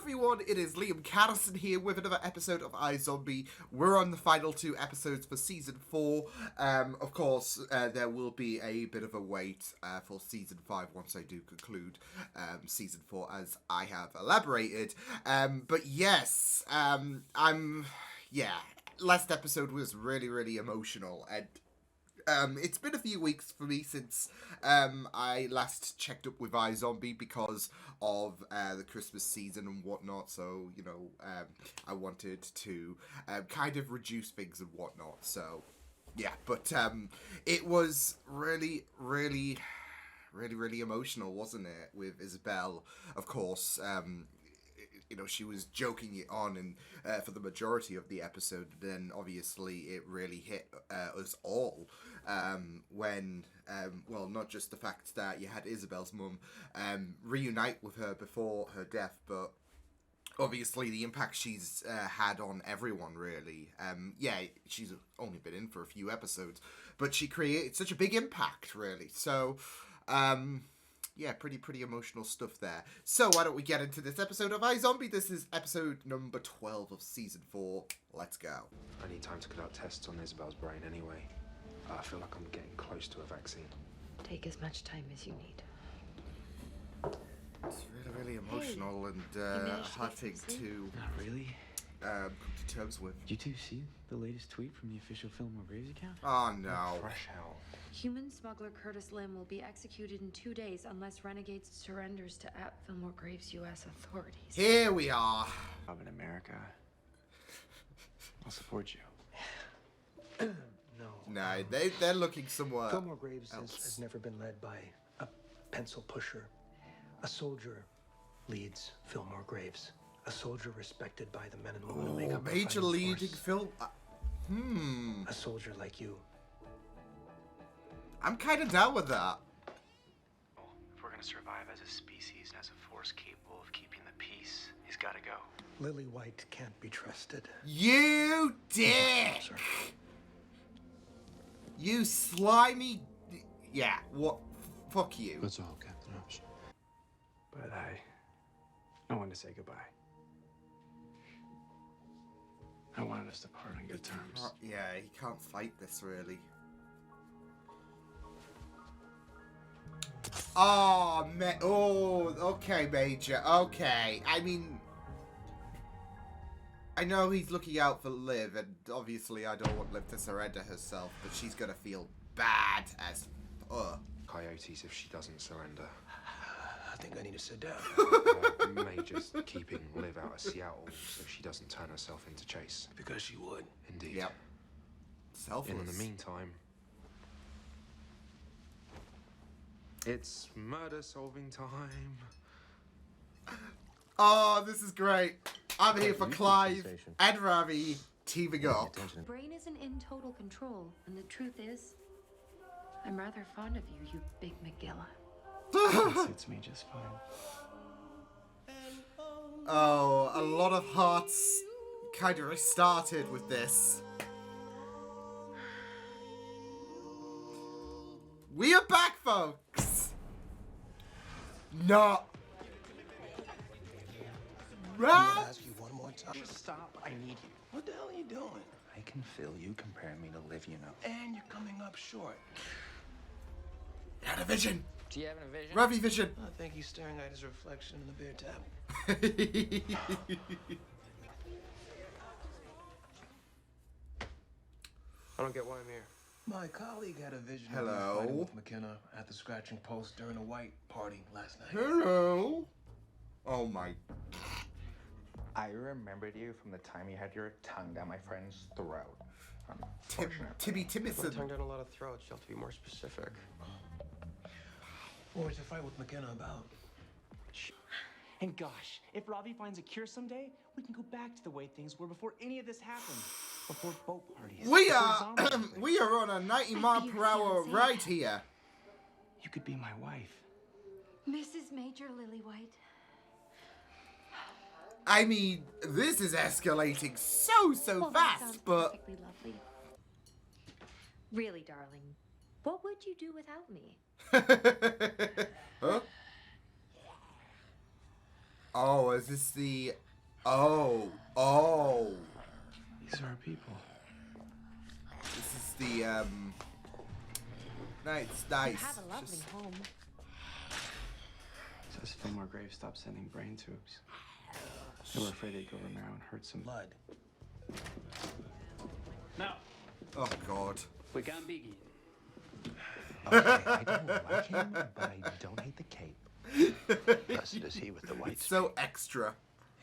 everyone, it is Liam Catterson here with another episode of iZombie. We're on the final 2 episodes for Season 4. Of course, there will be a bit of a wait for Season 5 once I do conclude Season 4, as I have elaborated. But yes, last episode was really emotional, and it's been a few weeks for me since I last checked up with iZombie because of the Christmas season and whatnot. So, you know, I wanted to kind of reduce things and whatnot. So, yeah, but it was really emotional, wasn't it? With Isabel, of course. You know, she was joking it on and for the majority of the episode. Then obviously it really hit us all when, well, not just the fact that you had Isabel's mum reunite with her before her death, but obviously the impact she's had on everyone, really. Yeah, she's only been in for a few episodes, but she created such a big impact, really. So, yeah, pretty emotional stuff there. So why don't we get into this episode of iZombie? This is episode number 12 of Season 4. Let's go. I need time to conduct tests on Isabel's brain anyway. I feel like I'm getting close to a vaccine. Take as much time as you need. It's really emotional and hard thing to Not really. come to terms with. Did you two see the latest tweet from the official Fillmore Graves account? Oh no. Fresh hell. Human smuggler Curtis Lim will be executed in 2 days unless Renegades surrenders to Fillmore Graves' U.S. authorities. Here we are. I'm in America. I'll support you. No, they're looking somewhere Fillmore Graves else. has never been led by a pencil pusher. A soldier leads Fillmore Graves. A soldier respected by the men and women who make up our major fighting leading force. film. A soldier like you. I'm kind of down with that. If we're gonna survive as a species and as a force capable of keeping the peace, he's gotta go. Lily White can't be trusted. You dick! Sir. You slimy. Yeah, what? Fuck you. That's all, Captain Hobbs. But I wanted to say goodbye. I wanted us to part on good terms. Yeah, he can't fight this, really. Oh, okay, Major. Okay. I mean, I know he's looking out for Liv, and obviously I don't want Liv to surrender herself, but she's gonna feel bad as Coyotes if she doesn't surrender. I think I need to sit down. Major's keeping Liv out of Seattle so she doesn't turn herself into Chase. Because she would. Indeed. Yep. Selfless. In the meantime, it's murder-solving time. Oh, this is great. I'm here for Clive and Ravi teaming up. Brain isn't in total control, and the truth is, I'm rather fond of you, you big McGilla. Suits me just fine. Oh, a lot of hearts kind of restarted with this. We are back, folks. No. I'm gonna ask you one more time. Just stop. I need you. What the hell are you doing? I can feel you comparing me to Liv, you know. And you're coming up short. He had a vision. Do you have a vision? Ravi vision. I think he's staring at his reflection in the beer tap. I don't get why I'm here. My colleague had a vision Hello? of you fighting with McKenna at the scratching post during a white party last night. Hello. Oh my. I remembered you from the time you had your tongue down my friend's throat. Timmy If I Timison. tongue down a lot of throats, you'll have to be more specific. What was your fight with McKenna about? And gosh, if Robbie finds a cure someday, we can go back to the way things were before any of this happened. Before boat parties. We before are zombie outbreaks. we are on a 90-mile-per-hour ride here. You could be my wife. Mrs. Major Lily White. I mean, this is escalating so Well, that sounds fast, but perfectly lovely. Really, darling, what would you do without me? huh? Oh, is this the... Oh. These are our people. This is the, Nice. You have a lovely home. Says Fillmore Graves stopped sending brain tubes. They were afraid they'd go over marrow and hurt some blood. No, Oh, God. we can't begin. Okay, I don't like him, but I don't hate the cape. Blessed is he with the white So extra.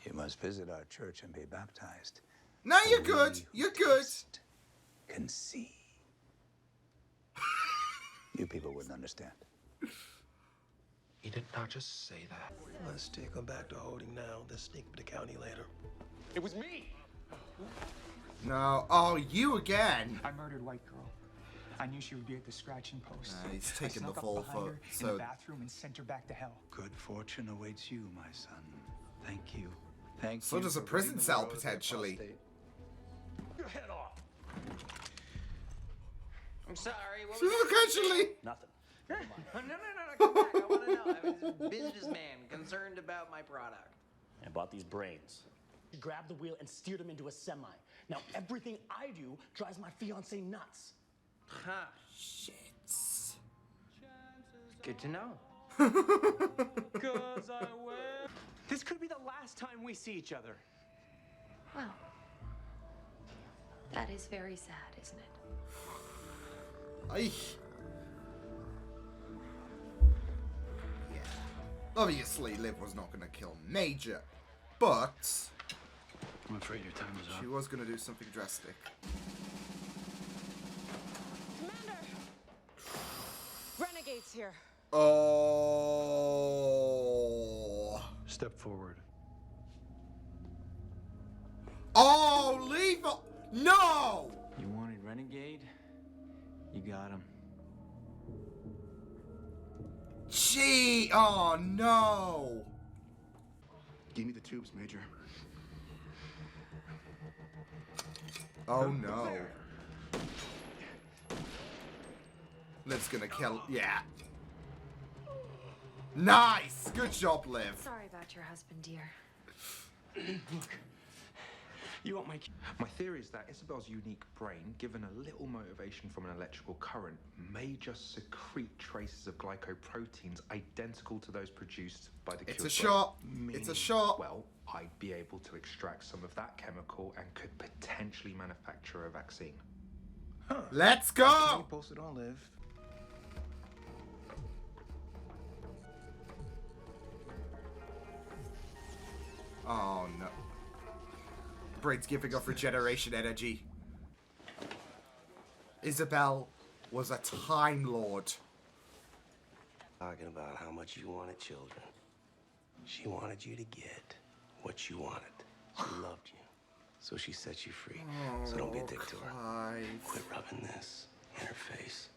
You must visit our church and be baptized. No, you're good. You're good. Can see. You people wouldn't understand. He did not just say that. Let's take him back to holding now, then sneak to the county later. It was me. No. Oh, you again. I murdered White Girl. I knew she would be at the scratching post. He's I taking the snuck up fall behind for... her in So... the bathroom and sent her back to hell. Good fortune awaits you, my son. Thank you. Thank So you. does a for prison ridding the cell, world of potentially. apostate. Your head off. I'm sorry. What So potentially... Nothing. No, come back. I want to know. I was a businessman concerned about my product. I bought these brains. He grabbed the wheel and steered him into a semi. Now everything I do drives my fiance nuts. Huh. Shits. Good to know. This could be the last time we see each other. Well, that is very sad, isn't it? Aye. Yeah. Obviously, Liv was not going to kill Major, but I'm afraid your time is up. she was going to do something drastic. Commander! Renegades here. Oh. Step forward. Oh, leave. No. You wanted Renegade? You got him. Gee. Oh no. Give me the tubes, Major. Oh no. Liv's gonna kill. Yeah. Nice. Good job, Liv. Sorry about your husband, dear. Look, you want my... My theory is that Isabel's unique brain, given a little motivation from an electrical current, may just secrete traces of glycoproteins identical to those produced by the It's cured a shot. brain. It's a Meaning, shot. Well, I'd be able to extract some of that chemical and could potentially manufacture a vaccine. Let's Can go. you post it on Liv? Oh no. Brain's giving off regeneration energy. Isabel was a Time Lord. Talking about how much you wanted children. She wanted you to get what you wanted. She loved you. So she set you free. So don't be a dick to her. Clive. Quit rubbing this in her face.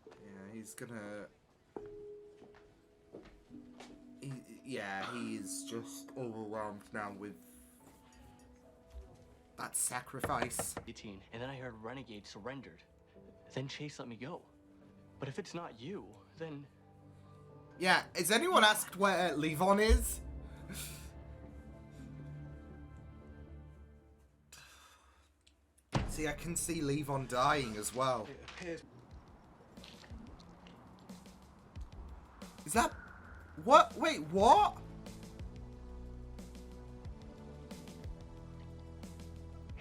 Yeah, he's gonna... he's just overwhelmed now with that sacrifice. 18, and then I heard Renegade surrendered. Then Chase let me go. But if it's not you, then... Yeah, has anyone asked where Levon is? See, I can see Levon dying as well. Is that... What? Wait, what?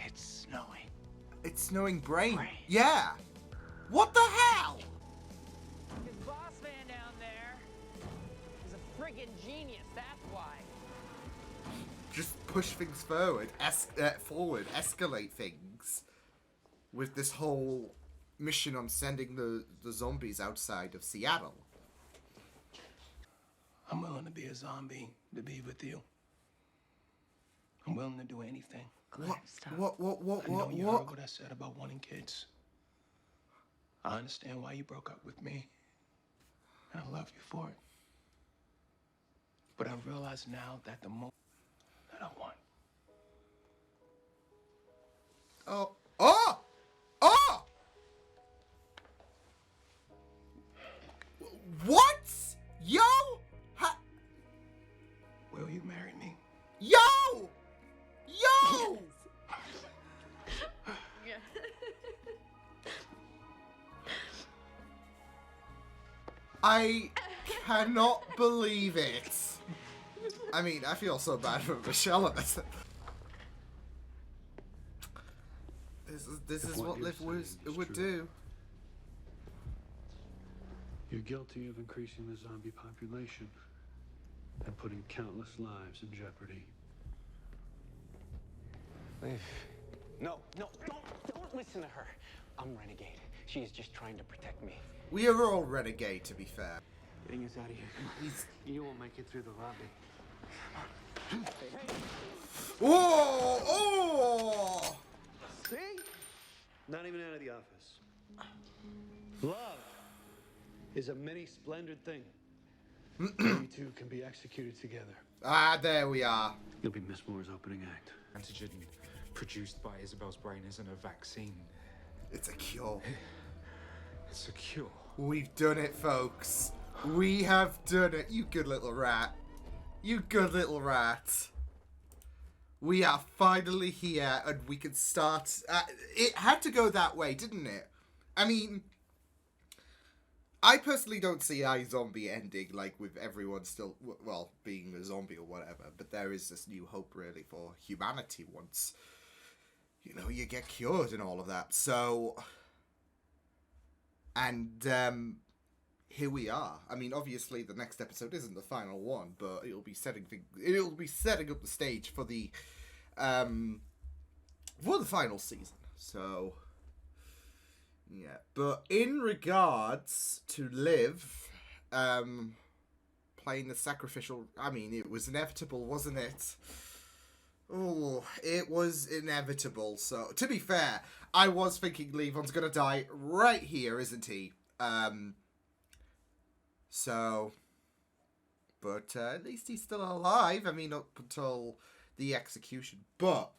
It's snowing. It's snowing brain. Yeah. What the hell? His boss man down there is a friggin' genius, that's why. Just push things forward, escalate things with this whole mission on sending the zombies outside of Seattle. I'm willing to be a zombie to be with you. I'm willing to do anything. What? I know you What? heard what I said about wanting kids. I understand why you broke up with me. And I love you for it. But I realize now that the more that I want. Oh! Oh! Oh! What? Yo! I cannot believe it. I mean, I feel so bad for Michelle at this. This is what Liv would do. You're guilty of increasing the zombie population and putting countless lives in jeopardy. Liv. No, don't listen to her. I'm Renegade. She is just trying to protect me. We are all Renegade, to be fair. Getting us out of here. You won't make it through the lobby. Whoa! Oh! See? Not even out of the office. Love is a many splendid thing. You two can be executed together. Ah, there we are. You'll be Miss Moore's opening act. Antigen produced by Isabel's brain isn't a vaccine. It's a cure. It's a cure. We've done it, folks. We have done it. You good little rat. You good little rat. We are finally here, and we can start. It had to go that way, didn't it? I mean, I personally don't see iZombie ending like with everyone still, well, being a zombie or whatever. But there is this new hope, really, for humanity once, you know, you get cured and all of that. So, and here we are. I mean, obviously, the next episode isn't the final one, but it'll be setting up the stage for the final season. So, yeah. But in regards to Liv, playing the sacrificial, I mean, it was inevitable, wasn't it? Oh, it was inevitable. So, to be fair, I was thinking Levon's gonna die right here, isn't he? So, but at least he's still alive. I mean, up until the execution. But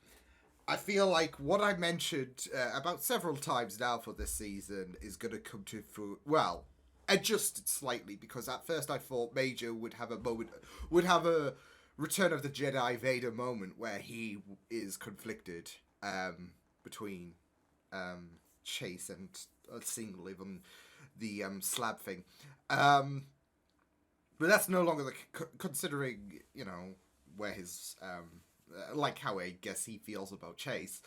I feel like what I mentioned about several times now for this season is going to come to fruit. Well, adjusted slightly, because at first I thought Major would have a Return of the Jedi Vader moment where he is conflicted between Chase and seeing Liv on the slab thing. But that's no longer considering, you know, where his like how I guess he feels about Chase.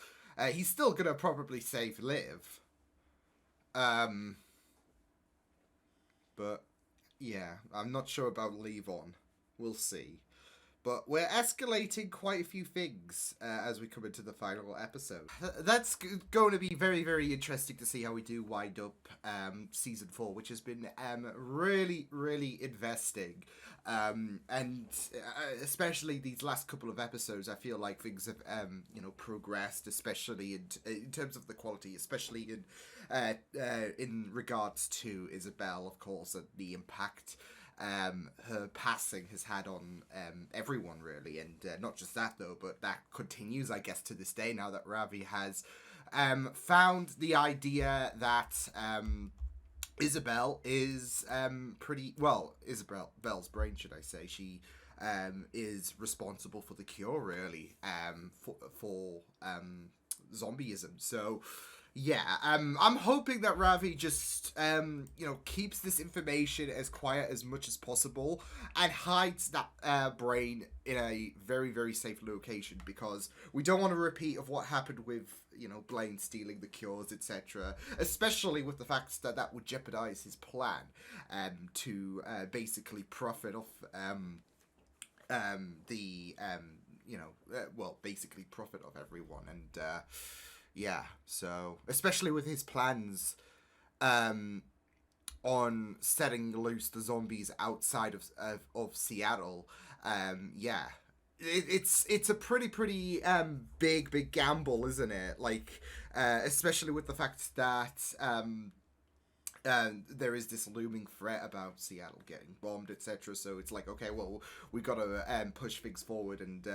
He's still gonna probably save Liv. But yeah, I'm not sure about Levon. We'll see. But we're escalating quite a few things as we come into the final episode. That's going to be very, very interesting to see how we do wind up Season 4, which has been really, really investing. And especially these last couple of episodes, I feel like things have, you know, progressed, especially in terms of the quality, especially in regards to Isabel, of course, and the impact her passing has had on everyone, really. And not just that, though, but that continues, I guess, to this day, now that Ravi has found the idea that Isabel is Isabel's brain, should I say. She is responsible for the cure, really, for zombieism. So, yeah, I'm hoping that Ravi just, you know, keeps this information as quiet as much as possible and hides that brain in a very, very safe location, because we don't want a repeat of what happened with, you know, Blaine stealing the cures, etc. Especially with the fact that that would jeopardize his plan to basically profit off basically profit off everyone. And yeah, so especially with his plans on setting loose the zombies outside of Seattle, yeah, it's a pretty big gamble, isn't it? Like, especially with the fact that there is this looming threat about Seattle getting bombed, etc. So it's like, okay, well, we got to push things forward, and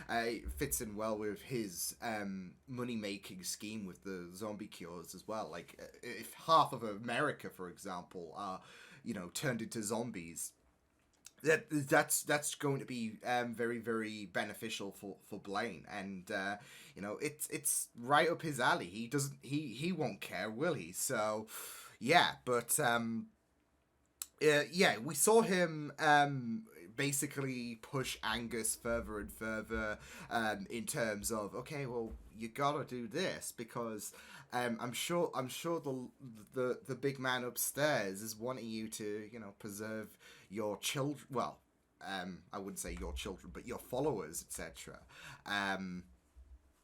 it fits in well with his money-making scheme with the zombie cures as well. Like, if half of America, for example, are, you know, turned into zombies, that's going to be very, very beneficial for Blaine, and you know, it's right up his alley. He won't care, will he? So. Yeah, but yeah, we saw him basically push Angus further and further in terms of, okay, well, you gotta do this because I'm sure the big man upstairs is wanting you to, you know, preserve your children. Well, I wouldn't say your children, but your followers, etc.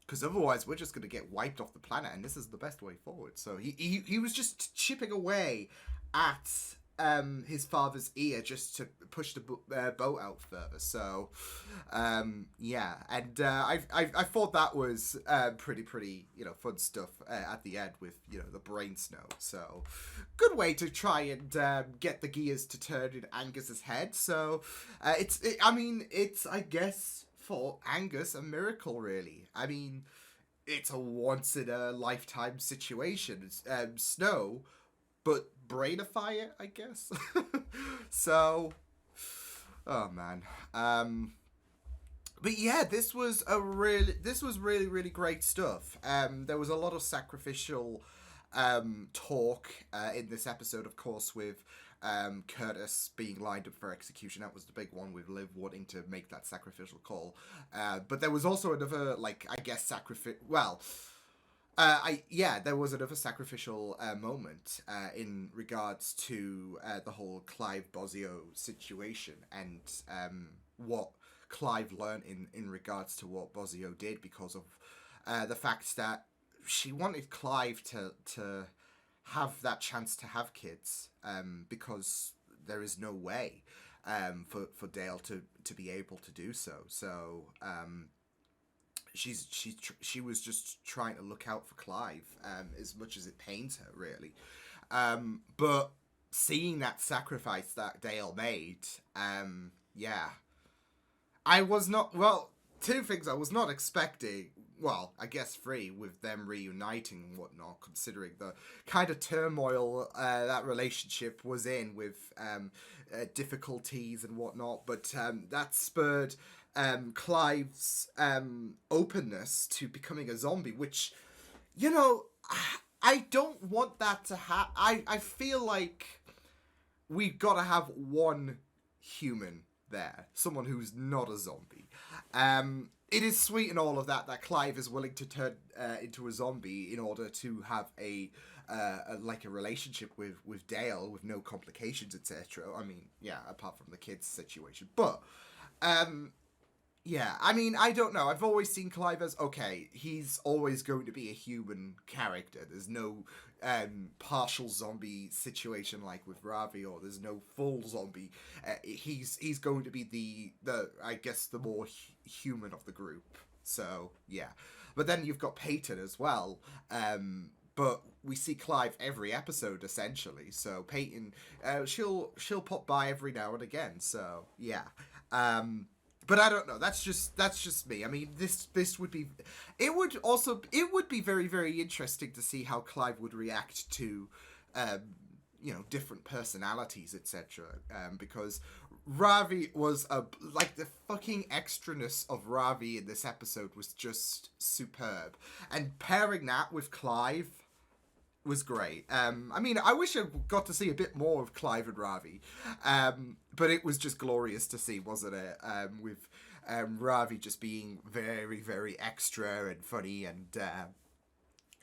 Because otherwise we're just going to get wiped off the planet, and this is the best way forward. So he was just chipping away at his father's ear just to push the boat out further. So yeah, and I thought that was pretty you know, fun stuff at the end with, you know, the brain snow. So good way to try and get the gears to turn in Angus's head. So I mean it's, I guess, for Angus a miracle, really. I mean, it's a once in a lifetime situation. It's snow, but brainify it, I guess. So, oh man. But yeah, this was really great stuff. There was a lot of sacrificial talk in this episode, of course, with Curtis being lined up for execution. That was the big one, with Liv wanting to make that sacrificial call. But there was also another, like, I guess, there was another sacrificial moment in regards to the whole Clive Bosio situation, and what Clive learned in regards to what Bosio did, because of the fact that she wanted Clive to have that chance to have kids, because there is no way for Dale to be able to do so. So she was just trying to look out for Clive as much as it pains her, really. But seeing that sacrifice that Dale made, yeah, I was not, well, two things I was not expecting. Well, I guess three, with them reuniting and whatnot, considering the kind of turmoil that relationship was in, with difficulties and whatnot. But that spurred Clive's openness to becoming a zombie, which, you know, I don't want that to happen. I feel like we've got to have one human there, someone who's not a zombie. It is sweet and all of that Clive is willing to turn into a zombie in order to have a relationship with Dale with no complications, etc. I mean, yeah, apart from the kids situation. But yeah, I mean, I don't know. I've always seen Clive as, okay, he's always going to be a human character. There's no partial zombie situation like with Ravi, or there's no full zombie. He's going to be the I guess, the more human of the group. So, yeah. But then you've got Peyton as well. But we see Clive every episode, essentially. So Peyton, she'll pop by every now and again. So, yeah. But I don't know. That's just me. I mean, this would be. It would be very, very interesting to see how Clive would react to, you know, different personalities, etc. Because Ravi was the fucking extraness of Ravi in this episode was just superb, and pairing that with Clive was great. I mean, I wish I got to see a bit more of Clive and Ravi, but it was just glorious to see, wasn't it? With Ravi just being very, very extra and funny, and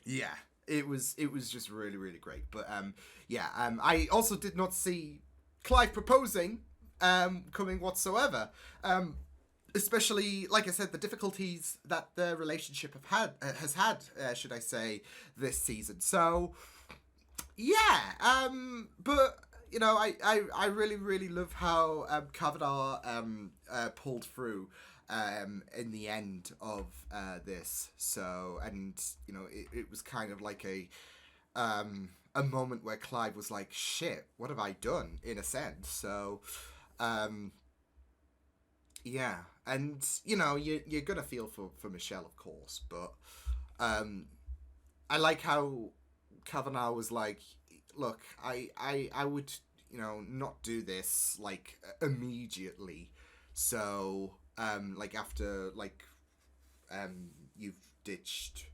yeah, it was just really, really great. But yeah, I also did not see Clive proposing coming whatsoever. Especially, like I said, the difficulties that the relationship has had, should I say, this season. So, yeah. But you know, I really, really love how Kavanaugh pulled through in the end of this. So, and you know, it was kind of like a moment where Clive was like, "Shit, what have I done?" in a sense. So, yeah, and you know, you're gonna feel for Michelle, of course, but I like how Kavanaugh was like, look, I would, you know, not do this like immediately. So like after like you've ditched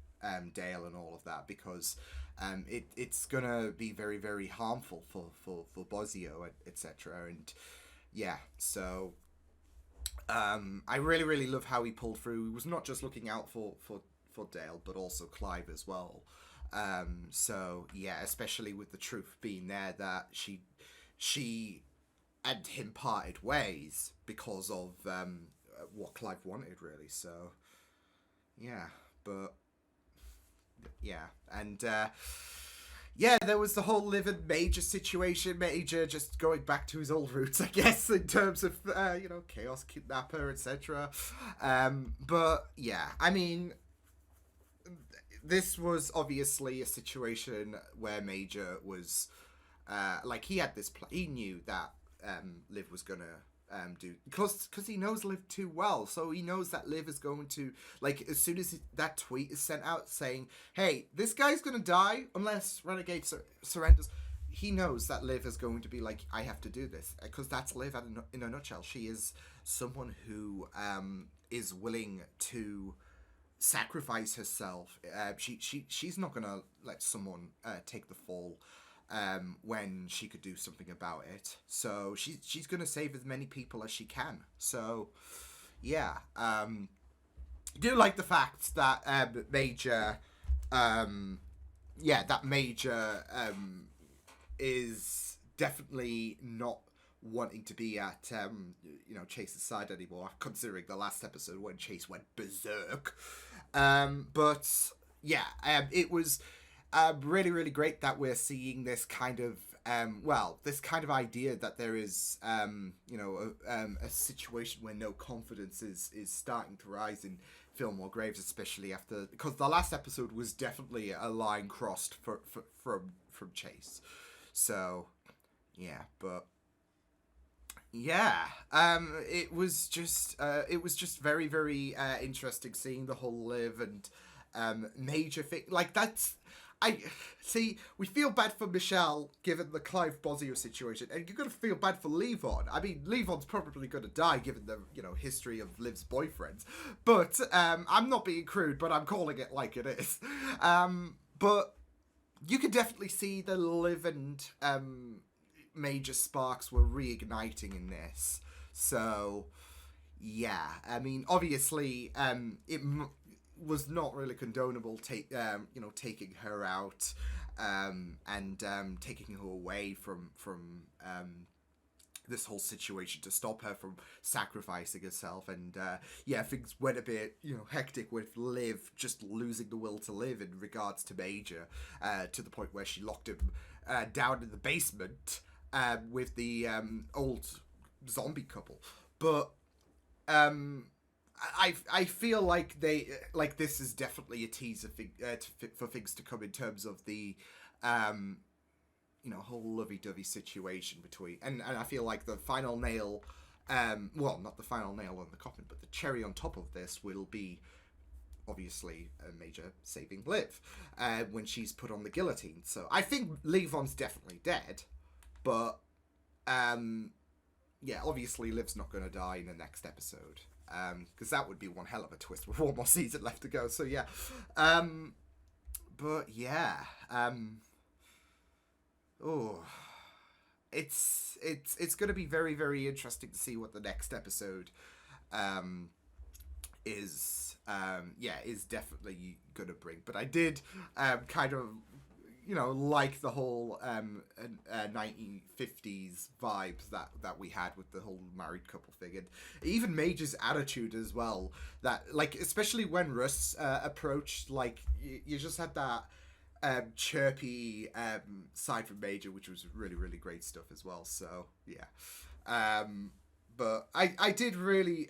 Dale and all of that, because it's gonna be very, very harmful for Bosio, etc. And yeah, so I really, really love how he pulled through. He was not just looking out for Dale, but also Clive as well. So yeah, especially with the truth being there that she and him parted ways because of what Clive wanted, really. So yeah, but yeah, and yeah, there was the whole Liv and Major situation. Major just going back to his old roots, I guess, in terms of Chaos Kidnapper, etc. But yeah, I mean, this was obviously a situation where Major was he had this he knew that Liv was gonna do, because he knows Liv too well, so he knows that Liv is going to, as soon as that tweet is sent out saying, hey, this guy's gonna die unless Renegade surrenders, he knows that Liv is going to be like, I have to do this, because that's Liv in a nutshell. She is someone who is willing to sacrifice herself. She's not gonna let someone take the fall when she could do something about it. So she's gonna save as many people as she can. So yeah, I do like the fact that Major is definitely not wanting to be at Chase's side anymore, considering the last episode when Chase went berserk. But yeah, it was really, really great that we're seeing this kind of this kind of idea that there is a situation where no confidence is starting to rise in Fillmore Graves, especially after, because the last episode was definitely a line crossed from Chase. So yeah, but yeah, it was just very, very interesting seeing the whole Liv and Major thing. We feel bad for Michelle given the Clive Bosio situation, and you're gonna feel bad for Levon. I mean, Levon's probably gonna die given the history of Liv's boyfriends. But I'm not being crude, but I'm calling it like it is. But you could definitely see the Liv and Major sparks were reigniting in this. So yeah, I mean, obviously it was not really condonable taking her out and taking her away from this whole situation to stop her from sacrificing herself. And yeah, things went a bit hectic with Liv just losing the will to live in regards to Major, to the point where she locked him down in the basement with the old zombie couple. But I feel like this is definitely a teaser for things to come in terms of the whole lovey-dovey situation between, and I feel like the final nail, not the final nail on the coffin, but the cherry on top of this will be obviously a Major saving Liv when she's put on the guillotine. So I think Levon's definitely dead. But, yeah, obviously Liv's not going to die in the next episode. Because that would be one hell of a twist with one more season left to go. So, yeah. But, yeah. It's going to be very, very interesting to see what the next episode is definitely going to bring. But I did kind of like the whole 1950s vibes that we had with the whole married couple thing, and even Major's attitude as well. That, especially when Russ approached, you just had that chirpy side from Major, which was really, really great stuff as well. So yeah, but I did really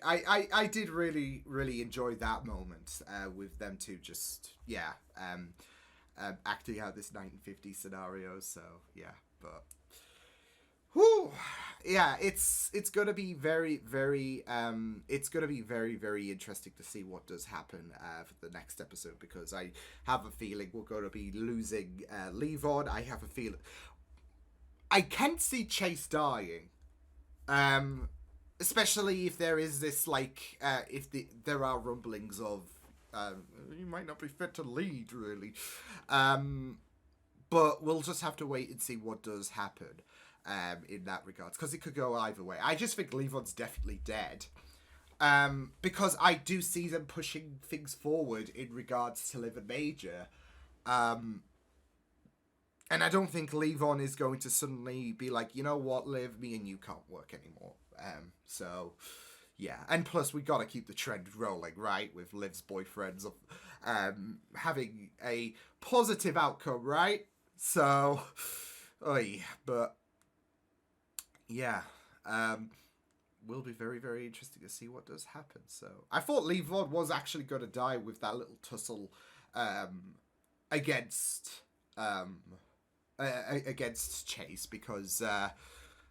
enjoy that moment with them two just acting out this 1950s scenario. So yeah, but it's gonna be very, very very interesting to see what does happen for the next episode, because I have a feeling we're going to be losing Levon. I have a feeling I can't see Chase dying, especially if there is this if there are rumblings of you might not be fit to lead, really. But we'll just have to wait and see what does happen in that regards, because it could go either way. I just think Levon's definitely dead. Because I do see them pushing things forward in regards to Liv and Major. And I don't think Levon is going to suddenly be like, you know what, Liv, me and you can't work anymore. So, yeah. And plus, we got to keep the trend rolling, right? With Liv's boyfriends having a positive outcome, right? So, but, yeah. Will be very, very interesting to see what does happen. So, I thought Levon was actually going to die with that little tussle against Chase, because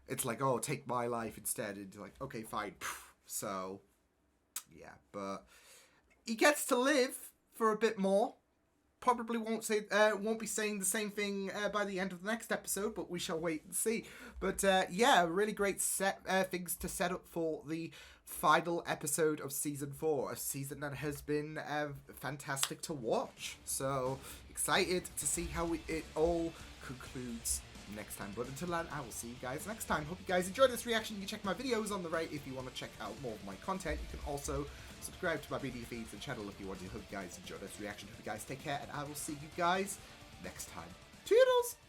it's like, oh, take my life instead, and like, okay, fine. So yeah, but he gets to live for a bit more. Probably won't be saying the same thing by the end of the next episode, but we shall wait and see. But yeah, really great things to set up for the final episode of season 4, a season that has been fantastic to watch. So excited to see how it all concludes next time. But until then, I will see you guys next time. Hope you guys enjoyed this reaction. You can check my videos on the right if you want to check out more of my content. You can also subscribe to my media feeds and channel if you want to. Hope you guys enjoyed this reaction. Hope you guys take care, and I will see you guys next time. Toodles!